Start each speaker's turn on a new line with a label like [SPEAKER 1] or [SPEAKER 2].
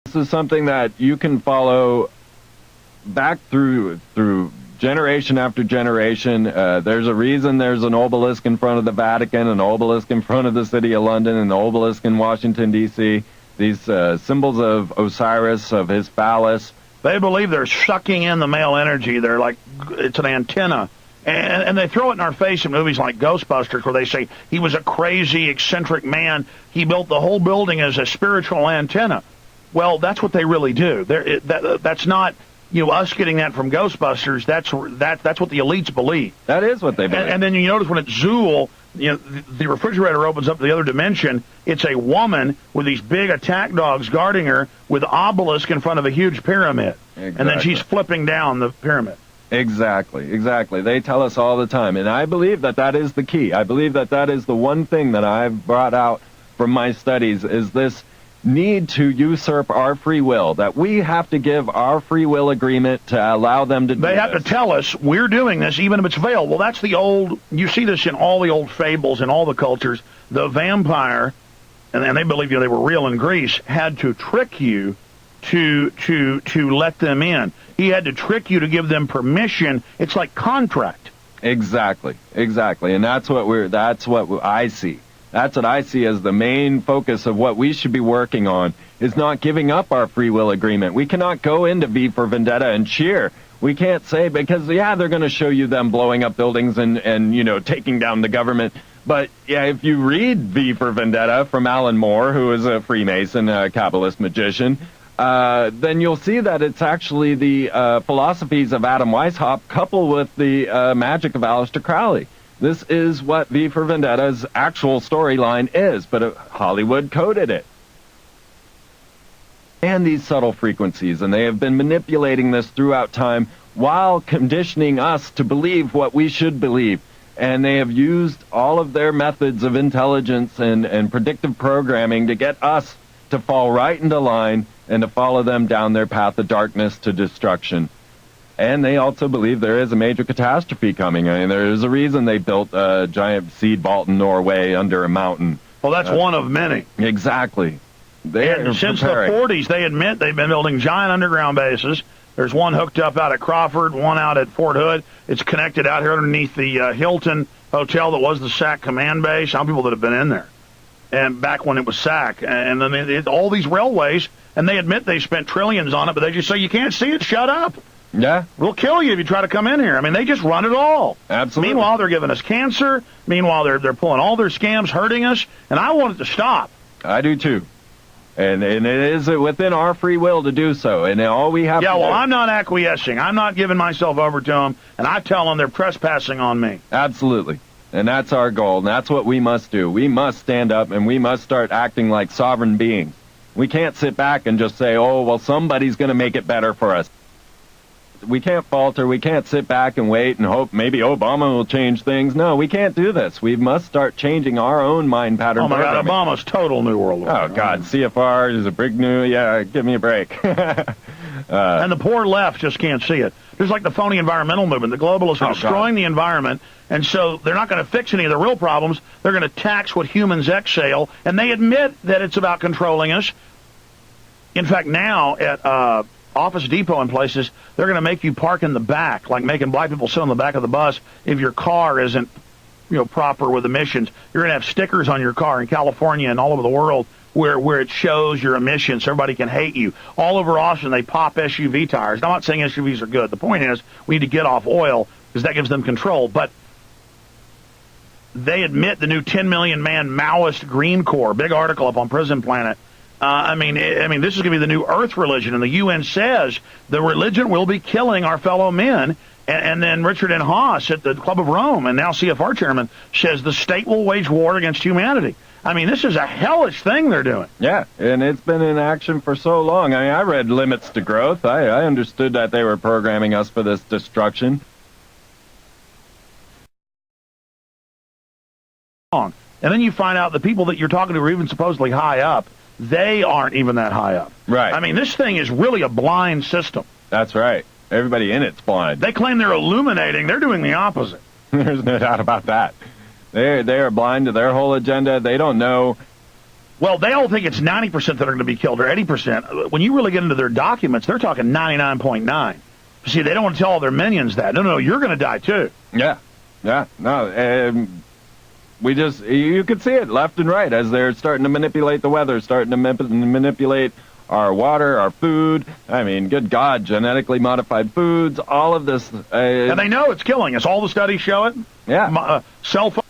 [SPEAKER 1] This is something that you can follow back through generation after generation. There's a reason there's an obelisk in front of the Vatican, an obelisk in front of the city of London, an obelisk in Washington, D.C. These symbols of Osiris, of his phallus.
[SPEAKER 2] They believe they're sucking in the male energy. They're like, it's an antenna. And they throw it in our face in movies like Ghostbusters, where they say he was a crazy, eccentric man. He built the whole building as a spiritual antenna. Well, that's what they really do. That's not, us getting that from Ghostbusters. That's what the elites believe.
[SPEAKER 1] That is what they believe.
[SPEAKER 2] And then you notice when it's Zool, the refrigerator opens up to the other dimension. It's a woman with these big attack dogs guarding her with an obelisk in front of a huge pyramid. Exactly. And then she's flipping down the pyramid.
[SPEAKER 1] Exactly. They tell us all the time. And I believe that is the key. I believe that is the one thing that I've brought out from my studies is this need to usurp our free will, that we have to give our free will agreement to allow them to do
[SPEAKER 2] They have to tell us we're doing this even if it's veiled. Well, that's the old, you see this in all the old fables in all the cultures. The vampire, and they believe they were real in Greece, had to trick you to let them in. He had to trick you to give them permission. It's like contract.
[SPEAKER 1] Exactly. And that's what I see. That's what I see as the main focus of what we should be working on, is not giving up our free will agreement. We cannot go into V for Vendetta and cheer. We can't say, because, they're going to show you them blowing up buildings and taking down the government. But, if you read V for Vendetta from Alan Moore, who is a Freemason, a Kabbalist magician, then you'll see that it's actually the philosophies of Adam Weishaupt coupled with the magic of Aleister Crowley. This is what V for Vendetta's actual storyline is, but Hollywood coded it. And these subtle frequencies, and they have been manipulating this throughout time while conditioning us to believe what we should believe. And they have used all of their methods of intelligence and predictive programming to get us to fall right into line and to follow them down their path of darkness to destruction. And they also believe there is a major catastrophe coming. I mean, there is a reason they built a giant seed vault in Norway under a mountain.
[SPEAKER 2] Well, that's one of many.
[SPEAKER 1] Exactly.
[SPEAKER 2] Since the 40s, they admit they've been building giant underground bases. There's one hooked up out at Crawford, one out at Fort Hood. It's connected out here underneath the Hilton Hotel that was the SAC command base. Some people that have been in there. And back when it was SAC. And then all these railways, and they admit they spent trillions on it, but they just say, you can't see it, shut up.
[SPEAKER 1] Yeah.
[SPEAKER 2] We'll kill you if you try to come in here. I mean, they just run it all.
[SPEAKER 1] Absolutely.
[SPEAKER 2] Meanwhile, they're giving us cancer. Meanwhile, they're pulling all their scams, hurting us. And I want it to stop.
[SPEAKER 1] I do, too. And it is within our free will to do so. And all we have to do...
[SPEAKER 2] I'm not acquiescing. I'm not giving myself over to them. And I tell them they're trespassing on me.
[SPEAKER 1] Absolutely. And that's our goal. And that's what we must do. We must stand up and we must start acting like sovereign beings. We can't sit back and just say, somebody's going to make it better for us. We can't falter. We can't sit back and wait and hope maybe Obama will change things. No, we can't do this. We must start changing our own mind pattern.
[SPEAKER 2] Oh, my God, Obama's total new world order.
[SPEAKER 1] Oh, God, CFR is a big new... Yeah, give me a break.
[SPEAKER 2] And the poor left just can't see it. There's like the phony environmental movement. The globalists are destroying the environment, and so they're not going to fix any of the real problems. They're going to tax what humans exhale, and they admit that it's about controlling us. In fact, now at... Office Depot and places, they're going to make you park in the back, like making black people sit on the back of the bus if your car isn't, proper with emissions. You're going to have stickers on your car in California and all over the world where it shows your emissions so everybody can hate you. All over Austin, they pop SUV tires. Now, I'm not saying SUVs are good. The point is we need to get off oil because that gives them control. But they admit the new 10 million man Maoist Green Corps, big article up on Prison Planet. I mean, this is going to be the new Earth religion, and the UN says the religion will be killing our fellow men. And then Richard N. Haas at the Club of Rome, and now CFR chairman, says the state will wage war against humanity. I mean, this is a hellish thing they're doing.
[SPEAKER 1] Yeah, and it's been in action for so long. I mean, I read Limits to Growth. I understood that they were programming us for this destruction.
[SPEAKER 2] And then you find out the people that you're talking to are even supposedly high up. They aren't even that high up.
[SPEAKER 1] Right.
[SPEAKER 2] I mean, this thing is really a blind system.
[SPEAKER 1] That's right. Everybody in it's blind.
[SPEAKER 2] They claim they're illuminating. They're doing the opposite.
[SPEAKER 1] There's no doubt about that. They are blind to their whole agenda. They don't know
[SPEAKER 2] Well, they all think it's 90% that are going to be killed or 80%. When you really get into their documents, they're talking 99.9. See, they don't want to tell all their minions that. No, you're going to die too.
[SPEAKER 1] Yeah. No, you could see it left and right as they're starting to manipulate the weather, starting to manipulate our water, our food. I mean, good God, genetically modified foods, all of this.
[SPEAKER 2] And they know it's killing us. All the studies show it.
[SPEAKER 1] Yeah.
[SPEAKER 2] Cell phone